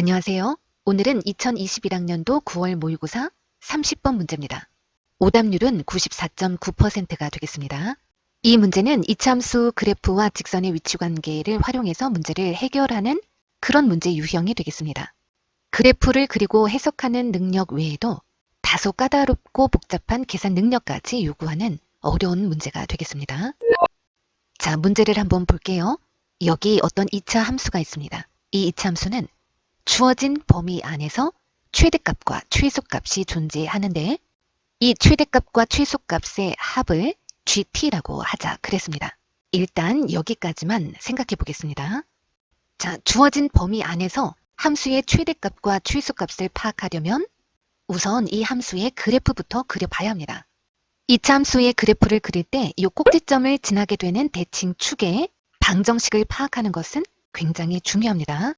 안녕하세요. 오늘은 2021학년도 9월 모의고사 30번 문제입니다. 오답률은 94.9%가 되겠습니다. 이 문제는 이차함수 그래프와 직선의 위치관계를 활용해서 문제를 해결하는 그런 문제 유형이 되겠습니다. 그래프를 그리고 해석하는 능력 외에도 다소 까다롭고 복잡한 계산 능력까지 요구하는 어려운 문제가 되겠습니다. 자, 문제를 한번 볼게요. 여기 어떤 2차 함수가 있습니다. 이 2차 함수는 주어진 범위 안에서 최대값과 최소값이 존재하는데 이 최대값과 최소값의 합을 GT라고 하자 그랬습니다. 일단 여기까지만 생각해 보겠습니다. 자, 주어진 범위 안에서 함수의 최대값과 최소값을 파악하려면 우선 이 함수의 그래프부터 그려봐야 합니다. 2차 함수의 그래프를 그릴 때 이 꼭지점을 지나게 되는 대칭 축의 방정식을 파악하는 것은 굉장히 중요합니다.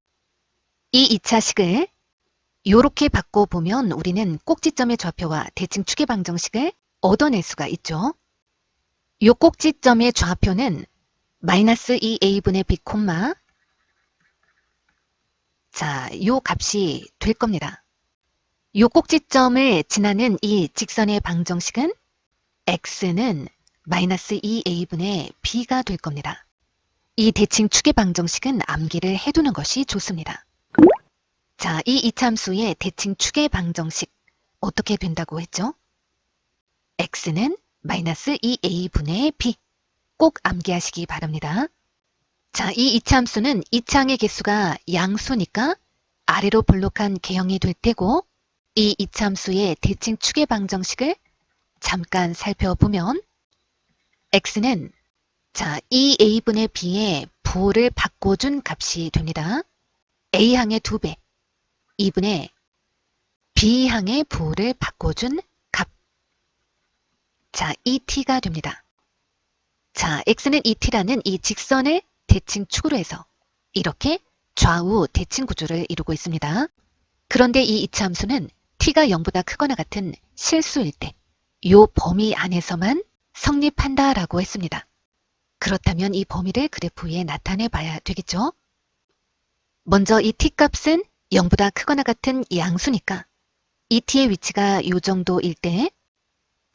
이 2차식을 이렇게 바꿔보면 우리는 꼭지점의 좌표와 대칭 축의 방정식을 얻어낼 수가 있죠. 이 꼭지점의 좌표는 마이너스 2a분의 b, 자, 요 값이 될 겁니다. 이 꼭지점을 지나는 이 직선의 방정식은 x는 마이너스 2a분의 b가 될 겁니다. 이 대칭 축의 방정식은 암기를 해두는 것이 좋습니다. 자, 이 이차함수의 대칭 축의 방정식 어떻게 된다고 했죠? x는 마이너스 2a분의 b 꼭 암기하시기 바랍니다. 자, 이 이차함수는 이차항의 개수가 양수니까 아래로 볼록한 개형이 될 테고 이 이차함수의 대칭 축의 방정식을 잠깐 살펴보면 x는 자, 2a분의 b의 부호를 바꿔준 값이 됩니다. a항의 2배 2분의 B항의 부호를 바꿔준 값. 자, ET가 됩니다. 자, X는 ET라는 이 직선을 대칭 축으로 해서 이렇게 좌우 대칭 구조를 이루고 있습니다. 그런데 이 이차함수는 T가 0보다 크거나 같은 실수일 때 이 범위 안에서만 성립한다라고 했습니다. 그렇다면 이 범위를 그래프 위에 나타내 봐야 되겠죠? 먼저 이 T값은 0보다 크거나 같은 양수니까 이 t의 위치가 이 정도일 때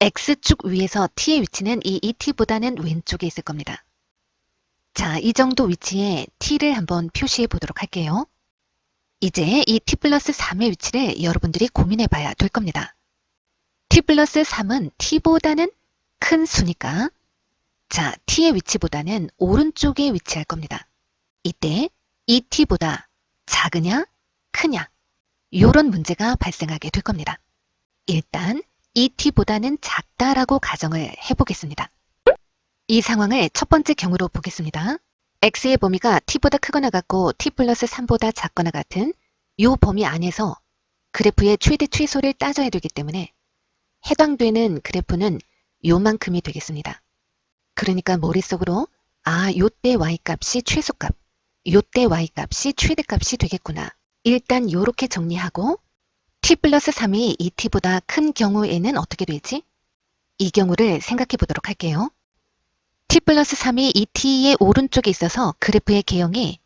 x축 위에서 t의 위치는 이 et보다는 왼쪽에 있을 겁니다. 자, 이 정도 위치에 t를 한번 표시해 보도록 할게요. 이제 이 t 플러스 3의 위치를 여러분들이 고민해 봐야 될 겁니다. t 플러스 3은 t보다는 큰 수니까 자, t의 위치보다는 오른쪽에 위치할 겁니다. 이때 이 t보다 작으냐 크냐 이런 문제가 발생하게 될 겁니다. 일단 이 t보다는 작다라고 가정을 해보겠습니다. 이 상황을 첫 번째 경우로 보겠습니다. x의 범위가 t보다 크거나 같고 t 플러스 3보다 작거나 같은 이 범위 안에서 그래프의 최대 최소를 따져야 되기 때문에 해당되는 그래프는 요만큼이 되겠습니다. 그러니까 머릿속으로 요때 y값이 최소값, 요때 y값이 최대값이 되겠구나. 일단 이렇게 정리하고 t 플러스 3이 이 t보다 큰 경우에는 어떻게 되지? 이 경우를 생각해 보도록 할게요. t 플러스 3이 이 t의 오른쪽에 있어서 그래프의 개형이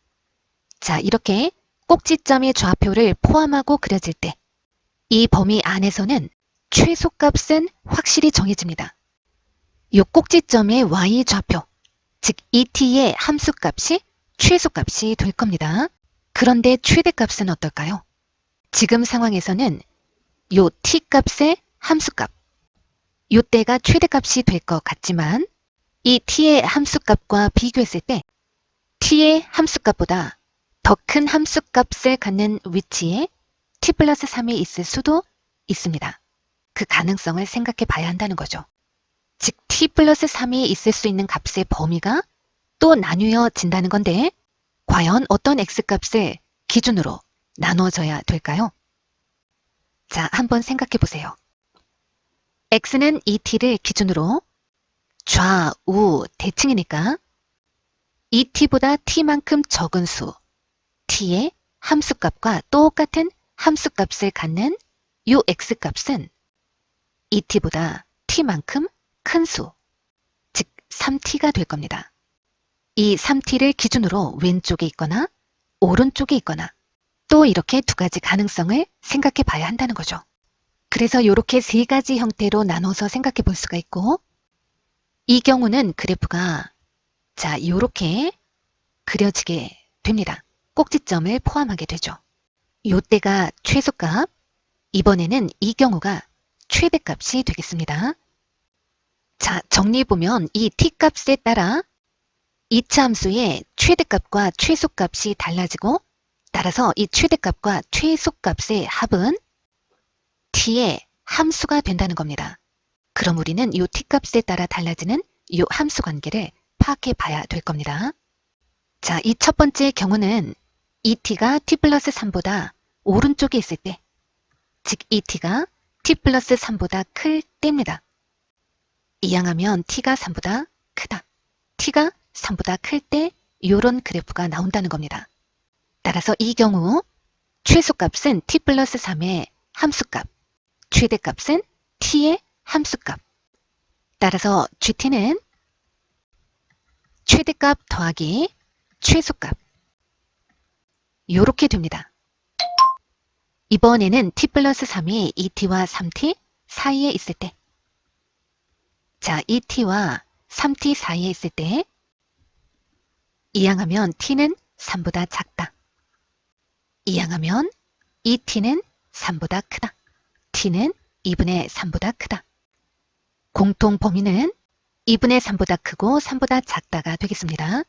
자, 이렇게 꼭지점의 좌표를 포함하고 그려질 때 이 범위 안에서는 최소값은 확실히 정해집니다. 이 꼭지점의 y 좌표, 즉 이 t의 함수값이 최소값이 될 겁니다. 그런데 최대값은 어떨까요? 지금 상황에서는 요 t값의 함수값, 요 때가 최대값이 될 것 같지만 이 t의 함수값과 비교했을 때 t의 함수값보다 더 큰 함수값을 갖는 위치에 t 플러스 3이 있을 수도 있습니다. 그 가능성을 생각해 봐야 한다는 거죠. 즉 t 플러스 3이 있을 수 있는 값의 범위가 또 나뉘어진다는 건데 과연 어떤 x값을 기준으로 나누어져야 될까요? 자, 한번 생각해 보세요. x는 이 t를 기준으로 좌우 대칭이니까 이 t보다 t만큼 적은 수 t의 함수값과 똑같은 함수값을 갖는 이 x값은 이 t보다 t만큼 큰 수, 즉 3t가 될 겁니다. 이 3t를 기준으로 왼쪽에 있거나 오른쪽에 있거나 또 이렇게 두 가지 가능성을 생각해 봐야 한다는 거죠. 그래서 이렇게 세 가지 형태로 나눠서 생각해 볼 수가 있고, 이 경우는 그래프가 자 이렇게 그려지게 됩니다. 꼭지점을 포함하게 되죠. 요때가 최소값, 이번에는 이 경우가 최대값이 되겠습니다. 자, 정리해보면 이 t값에 따라 이차 함수의 최대값과 최소값이 달라지고, 따라서 이 최대값과 최소값의 합은 t의 함수가 된다는 겁니다. 그럼 우리는 이 t값에 따라 달라지는 이 함수 관계를 파악해 봐야 될 겁니다. 자, 이 첫 번째 경우는 이 t가 t 플러스 3보다 오른쪽에 있을 때, 즉 이 t가 t 플러스 3보다 클 때입니다. 이항하면 t가 3보다 크다. t가 3보다 클 때 이런 그래프가 나온다는 겁니다. 따라서 이 경우 최소값은 t 플러스 3의 함수값, 최대값은 t의 함수값. 따라서 GT는 최대값 더하기 최소값. 이렇게 됩니다. 이번에는 t 플러스 3이 2t와 3t 사이에 있을 때, 자, 2t와 3t 사이에 있을 때 이항하면 t는 3보다 작다. 이항하면 2t는 3보다 크다. t는 2분의 3보다 크다. 공통 범위는 2분의 3보다 크고 3보다 작다가 되겠습니다.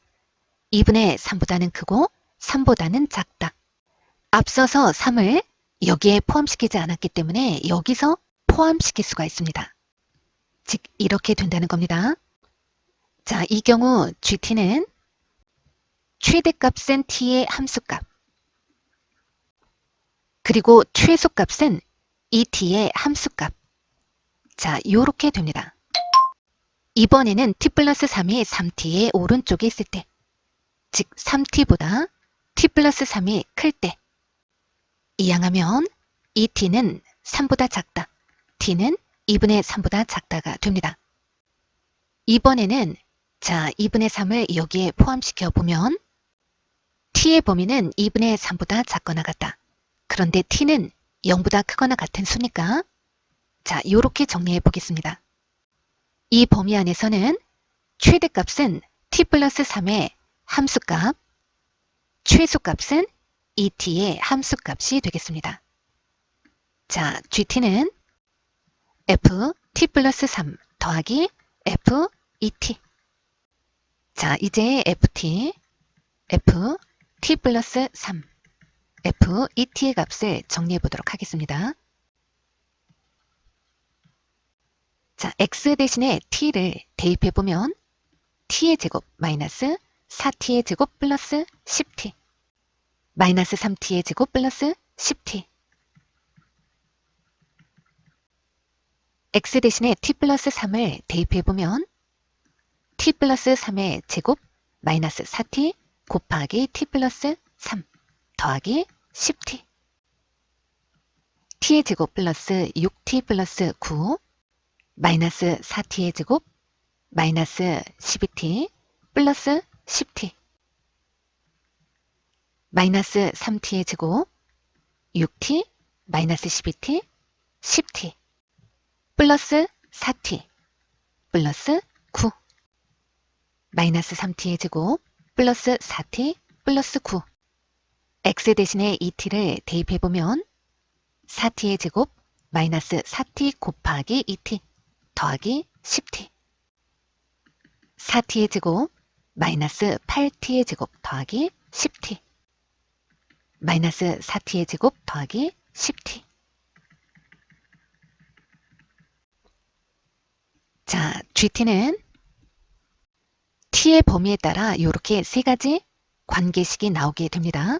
2분의 3보다는 크고 3보다는 작다. 앞서서 3을 여기에 포함시키지 않았기 때문에 여기서 포함시킬 수가 있습니다. 즉 이렇게 된다는 겁니다. 자, 이 경우 GT는 최대값은 t의 함수값, 그리고 최소값은 이 t의 함수값. 자, 요렇게 됩니다. 이번에는 t 플러스 3이 3t의 오른쪽에 있을 때, 즉 3t보다 t 플러스 3이 클 때, 이항하면 이 t는 3보다 작다. t는 2분의 3보다 작다가 됩니다. 이번에는 자 2분의 3을 여기에 포함시켜 보면 t의 범위는 2분의 3보다 작거나 같다. 그런데 t는 0보다 크거나 같은 수니까 자 이렇게 정리해 보겠습니다. 이 범위 안에서는 최대값은 t 플러스 3의 함수값, 최소값은 이 t의 함수값이 되겠습니다. 자, GT는 f t 플러스 3 더하기 f 2t. 자, 이제 ft 플러스 3, f 2t의 값을 정리해 보도록 하겠습니다. 자, x 대신에 t를 대입해 보면 t의 제곱 마이너스 4t의 제곱 플러스 10t, 마이너스 3t의 제곱 플러스 10t. x 대신에 t 플러스 3을 대입해보면 t 플러스 3의 제곱 마이너스 4t 곱하기 t 플러스 3 더하기 10t. t의 제곱 플러스 6t 플러스 9 마이너스 4t의 제곱 마이너스 12t 플러스 10t. 마이너스 3t의 제곱 6t 마이너스 12t 10t 플러스 4t 플러스 9 마이너스 3t의 제곱 플러스 4t 플러스 9. x 대신에 2t를 대입해보면 4t의 제곱 마이너스 4t 곱하기 2t 더하기 10t. 4t의 제곱 마이너스 8t의 제곱 더하기 10t 마이너스 4t의 제곱 더하기 10t. 자, GT는 t의 범위에 따라 이렇게 세 가지 관계식이 나오게 됩니다.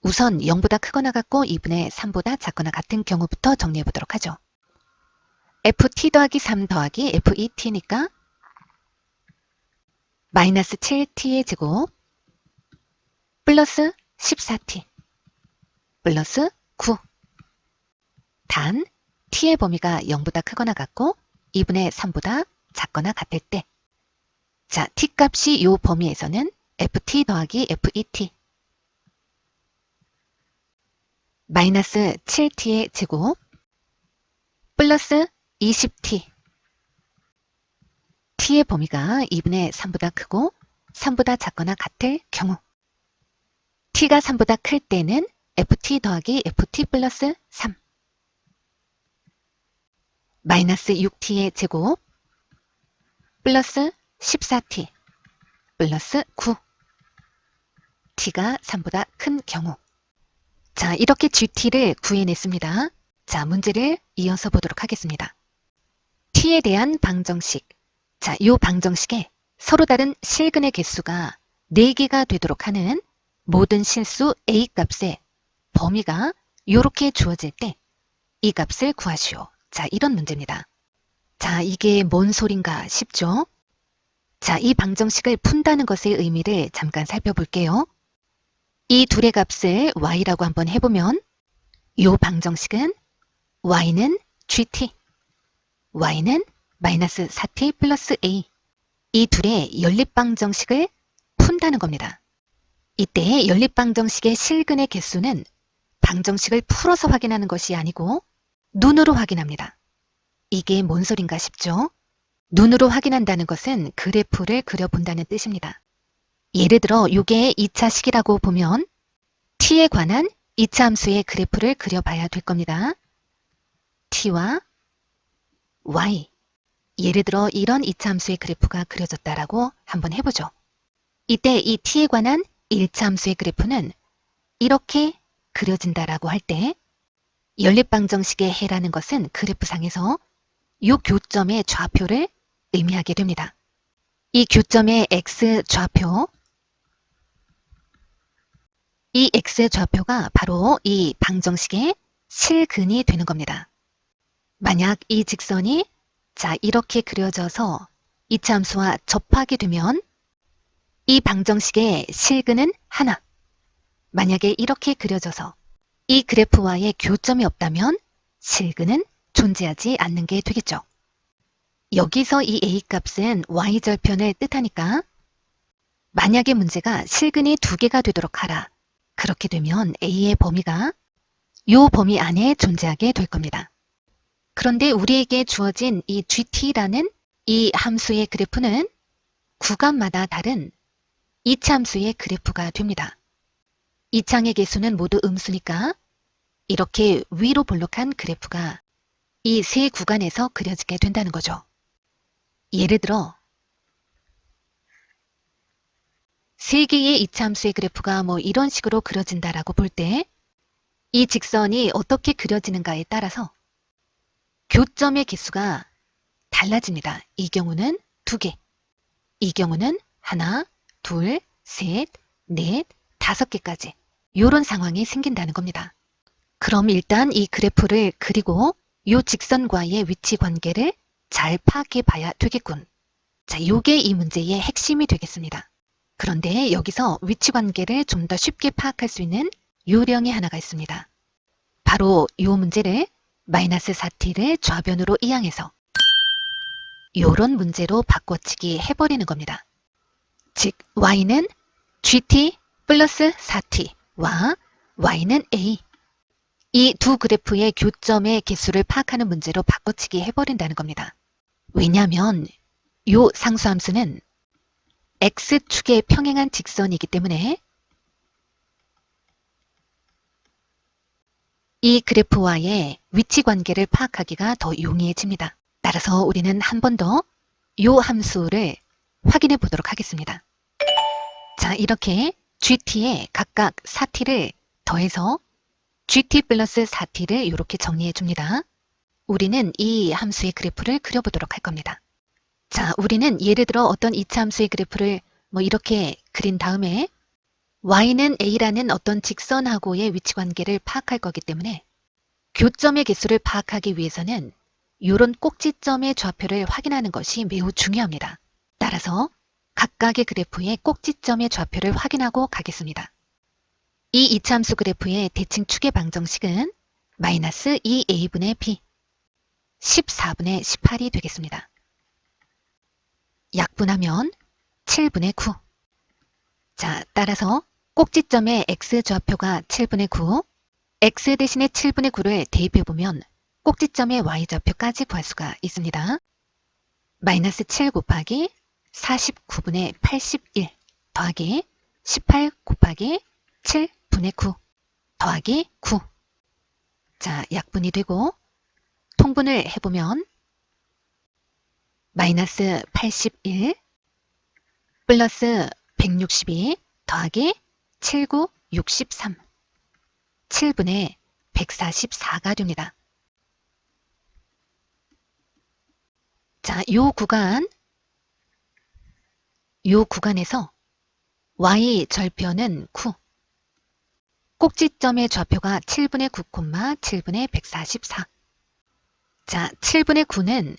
우선 0보다 크거나 같고 2분의 3보다 작거나 같은 경우부터 정리해 보도록 하죠. ft 더하기 3 더하기 f2t니까 마이너스 7t의 제곱 플러스 14t 플러스 9. 단 t의 범위가 0보다 크거나 같고 2분의 3보다 작거나 같을 때, 자, t값이 이 범위에서는 ft 더하기 f2t 마이너스 7t의 제곱 플러스 20t. t의 범위가 2분의 3보다 크고 3보다 작거나 같을 경우 t가 3보다 클 때는 ft 더하기 ft 플러스 3 마이너스 6t의 제곱 플러스 14t 플러스 9 t가 3보다 큰 경우. 자, 이렇게 gt를 구해냈습니다. 자, 문제를 이어서 보도록 하겠습니다. t에 대한 방정식. 자, 이 방정식에 서로 다른 실근의 개수가 4개가 되도록 하는 모든 실수 a 값의 범위가 이렇게 주어질 때 이 값을 구하시오. 자, 이런 문제입니다. 자, 이게 뭔 소린가 싶죠? 자, 이 방정식을 푼다는 것의 의미를 잠깐 살펴볼게요. 이 둘의 값을 y라고 한번 해보면 이 방정식은 y는 gt, y는 마이너스 4t 플러스 a. 이 둘의 연립방정식을 푼다는 겁니다. 이때 연립방정식의 실근의 개수는 방정식을 풀어서 확인하는 것이 아니고 눈으로 확인합니다. 이게 뭔 소린가 싶죠? 눈으로 확인한다는 것은 그래프를 그려본다는 뜻입니다. 예를 들어 이게 2차 식이라고 보면 t에 관한 2차 함수의 그래프를 그려봐야 될 겁니다. t와 y. 예를 들어 이런 2차 함수의 그래프가 그려졌다라고 한번 해보죠. 이때 이 t에 관한 1차 함수의 그래프는 이렇게 그려진다라고 할 때 연립방정식의 해라는 것은 그래프상에서 이 교점의 좌표를 의미하게 됩니다. 이 교점의 x 좌표, 이 x 좌표가 바로 이 방정식의 실근이 되는 겁니다. 만약 이 직선이 자 이렇게 그려져서 2차 함수와 접하게 되면 이 방정식의 실근은 하나. 만약에 이렇게 그려져서 이 그래프와의 교점이 없다면 실근은 존재하지 않는 게 되겠죠. 여기서 이 a값은 y절편을 뜻하니까 만약에 문제가 실근이 2개가 되도록 하라. 그렇게 되면 a의 범위가 이 범위 안에 존재하게 될 겁니다. 그런데 우리에게 주어진 이 gt라는 이 함수의 그래프는 구간마다 다른 2차 함수의 그래프가 됩니다. 이 창의 개수는 모두 음수니까 이렇게 위로 볼록한 그래프가 이 세 구간에서 그려지게 된다는 거죠. 예를 들어 3개의 2차 함수의 그래프가 뭐 이런 식으로 그려진다라고 볼 때 이 직선이 어떻게 그려지는가에 따라서 교점의 개수가 달라집니다. 이 경우는 2개, 이 경우는 하나, 둘, 셋, 넷, 5개까지 이런 상황이 생긴다는 겁니다. 그럼 일단 이 그래프를 그리고 이 직선과의 위치 관계를 잘 파악해 봐야 되겠군. 자, 요게 이 문제의 핵심이 되겠습니다. 그런데 여기서 위치 관계를 좀 더 쉽게 파악할 수 있는 요령이 하나가 있습니다. 바로 이 문제를 마이너스 4t를 좌변으로 이항해서 요런 문제로 바꿔치기 해버리는 겁니다. 즉 y는 gt 플러스 4t와 y는 a. 이 두 그래프의 교점의 개수를 파악하는 문제로 바꿔치기 해버린다는 겁니다. 왜냐하면 이 상수함수는 x축에 평행한 직선이기 때문에 이 그래프와의 위치 관계를 파악하기가 더 용이해집니다. 따라서 우리는 한 번 더 이 함수를 확인해 보도록 하겠습니다. 자, 이렇게 gt에 각각 4t를 더해서 gt 플러스 4t를 이렇게 정리해 줍니다. 우리는 이 함수의 그래프를 그려보도록 할 겁니다. 자, 우리는 예를 들어 어떤 2차 함수의 그래프를 뭐 이렇게 그린 다음에 y는 a라는 어떤 직선하고의 위치 관계를 파악할 거기 때문에 교점의 개수를 파악하기 위해서는 이런 꼭지점의 좌표를 확인하는 것이 매우 중요합니다. 따라서 각각의 그래프의 꼭지점의 좌표를 확인하고 가겠습니다. 이 2차 함수 그래프의 대칭 축의 방정식은 마이너스 2a분의 b 14분의 18이 되겠습니다. 약분하면 7분의 9. 자, 따라서 꼭지점의 x좌표가 7분의 9, x 대신에 7분의 9를 대입해보면 꼭지점의 y좌표까지 구할 수가 있습니다. 마이너스 7 곱하기 49분의 81 더하기 18 곱하기 7분의 9 더하기 9. 자, 약분이 되고 통분을 해보면 마이너스 81 플러스 162 더하기 79, 63 7분의 144가 됩니다. 자, 요 구간에서 y 절편은 9, 꼭지점의 좌표가 7분의 9, 7분의 144. 자, 7분의 9는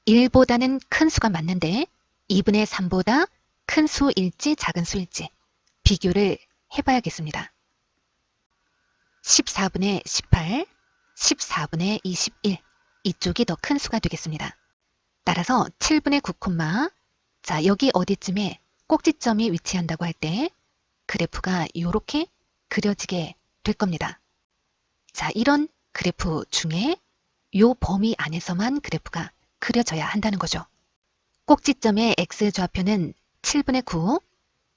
1보다는 큰 수가 맞는데 2분의 3보다 큰 수일지 작은 수일지 비교를 해봐야겠습니다. 14분의 18, 14분의 21 이쪽이 더 큰 수가 되겠습니다. 따라서 7분의 9, 자, 여기 어디쯤에 꼭지점이 위치한다고 할 때 그래프가 이렇게 그려지게 될 겁니다. 자, 이런 그래프 중에 요 범위 안에서만 그래프가 그려져야 한다는 거죠. 꼭지점의 x좌표는 7분의 9,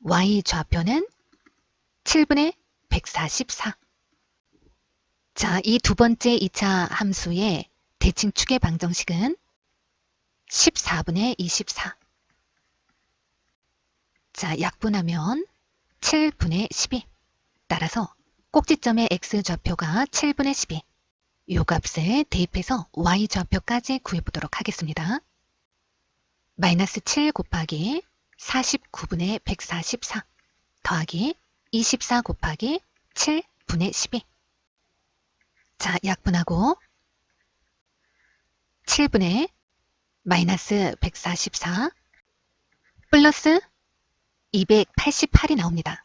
y좌표는 7분의 144. 자, 이 두 번째 2차 함수의 대칭축의 방정식은 14분의 24. 자, 약분하면 7분의 12. 따라서 꼭지점의 x좌표가 7분의 12. 요 값을 대입해서 y좌표까지 구해보도록 하겠습니다. 마이너스 7 곱하기 49분의 144 더하기 24 곱하기 7분의 12. 자, 약분하고 7분의 마이너스 144 플러스 288이 나옵니다.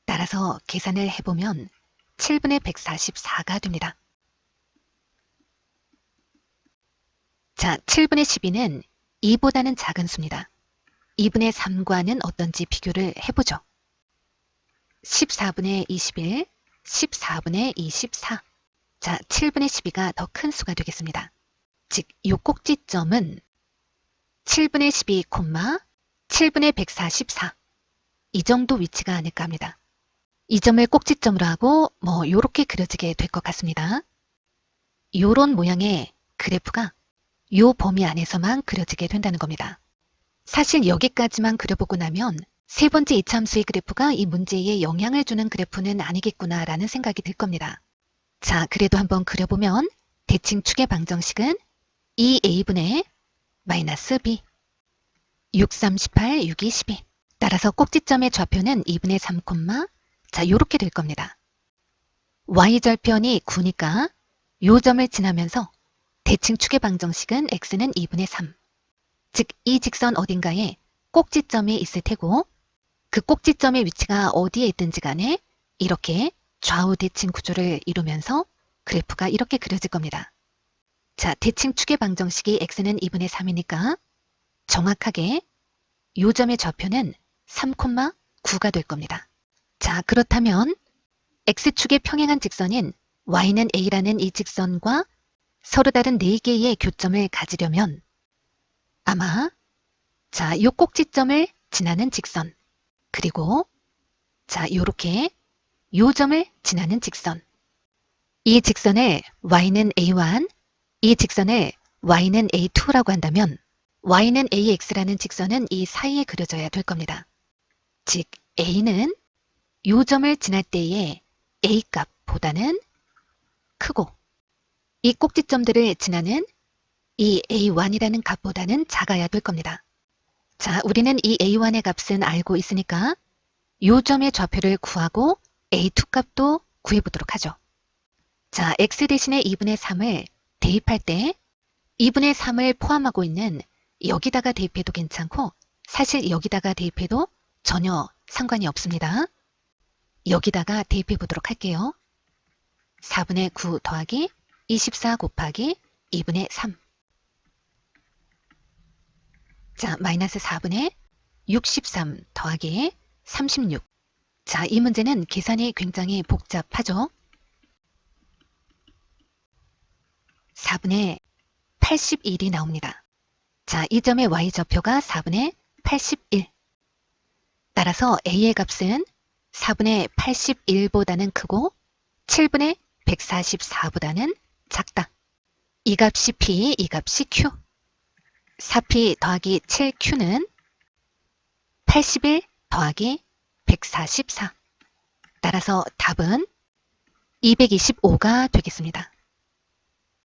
따라서 계산을 해보면 7분의 144가 됩니다. 자, 7분의 12는 2보다는 작은 수입니다. 2분의 3과는 어떤지 비교를 해보죠. 14분의 21, 14분의 24. 자, 7분의 12가 더 큰 수가 되겠습니다. 즉, 이 꼭지점은 7분의 12, 7분의 144. 이 정도 위치가 아닐까 합니다. 이 점을 꼭지점으로 하고 요렇게 그려지게 될 것 같습니다. 요런 모양의 그래프가 요 범위 안에서만 그려지게 된다는 겁니다. 사실 여기까지만 그려보고 나면 세 번째 이차함수의 그래프가 이 문제에 영향을 주는 그래프는 아니겠구나라는 생각이 들 겁니다. 자, 그래도 한번 그려보면 대칭축의 방정식은 2a분의 마이너스 b 6, 3, 18, 6, 2, 12. 따라서 꼭지점의 좌표는 2분의 3, 자, 요렇게 될 겁니다. y절편이 9니까 요 점을 지나면서 대칭축의 방정식은 x는 2분의 3. 즉, 이 직선 어딘가에 꼭지점이 있을 테고 그 꼭지점의 위치가 어디에 있든지 간에 이렇게 좌우 대칭 구조를 이루면서 그래프가 이렇게 그려질 겁니다. 자, 대칭축의 방정식이 x는 2분의 3이니까 정확하게 요 점의 좌표는 3,9가 될 겁니다. 자, 그렇다면 x축의 평행한 직선인 y는 a라는 이 직선과 서로 다른 4개의 교점을 가지려면 아마 자, 요 꼭지점을 지나는 직선 그리고 자, 요렇게 요 점을 지나는 직선 이 직선을 y는 a1, 이 직선을 y는 a2라고 한다면 y는 ax라는 직선은 이 사이에 그려져야 될 겁니다. 즉, a는 요 점을 지날 때의 a 값보다는 크고 이 꼭지점들을 지나는 이 a1이라는 값보다는 작아야 될 겁니다. 자, 우리는 이 a1의 값은 알고 있으니까 요 점의 좌표를 구하고 a2 값도 구해보도록 하죠. 자, x 대신에 2분의 3을 대입할 때 2분의 3을 포함하고 있는 여기다가 대입해도 괜찮고 사실 여기다가 대입해도 전혀 상관이 없습니다. 여기다가 대입해 보도록 할게요. 4분의 9 더하기 24 곱하기 2분의 3. 자, 마이너스 4분의 63 더하기 36. 자, 이 문제는 계산이 굉장히 복잡하죠. 4분의 81이 나옵니다. 자, 이 점의 y좌표가 4분의 81. 따라서 a의 값은 4분의 81보다는 크고 7분의 144보다는 작다. 이 값이 p, 이 값이 q. 4p 더하기 7q는 81 더하기 144. 따라서 답은 225가 되겠습니다.